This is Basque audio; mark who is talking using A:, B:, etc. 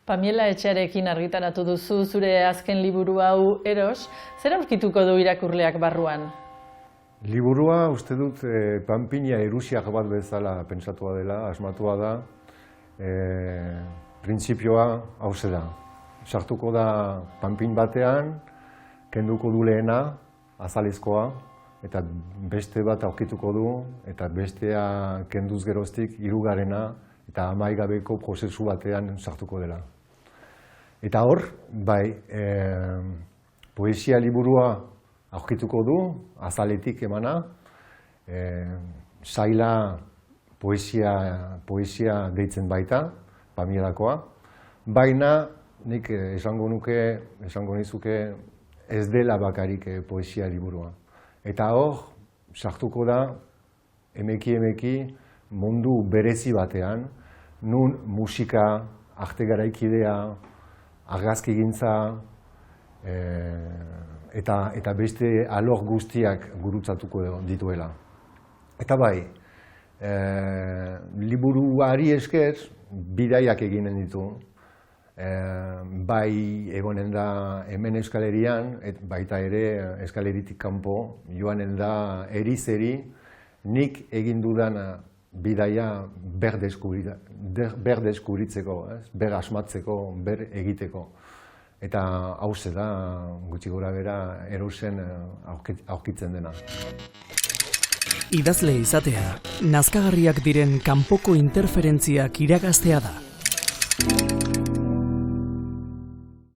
A: Pamiela Etxearekin argitaratu duzu zure azken liburu hau Eros, zer aurkituko du irakurleak barruan?
B: Liburua uste dut panpina erusiak bat bezala pentsatua dela, asmatua da. Printzipioa hauze da. Sartuko da panpin batean, kenduko du lehena, azalezkoa, eta beste bat aurkituko du, eta bestea kenduz geroztik hirugarrena, eta amaigabeko prozesu batean sartuko dela. Eta hor, bai, poesia liburua aurkituko du, azaletik emana, zaila poesia deitzen baita, Pamielakoa, baina nik esango nizuke ez dela bakarik poesia liburua. Eta hor, sartuko da, emeki mundu berezi batean, nun musika, arte garaikidea, argazkigintza, eta beste alor guztiak gurutzatuko dituela. Eta bai, liburuari esker, bidaiak eginen ditu. Bai egonen da hemen eskalerian, baita ere eskaleritik kanpo, joanen da erizeri, nik egin dudan bidaia berdeskuritzeko, ber asmatzeko, ber egiteko. Eta hauze da, gutxi gora bera, Erosen aurkitzen dena.
C: Idazle izatea, nazkagarriak diren kanpoko interferentziak iragaztea da.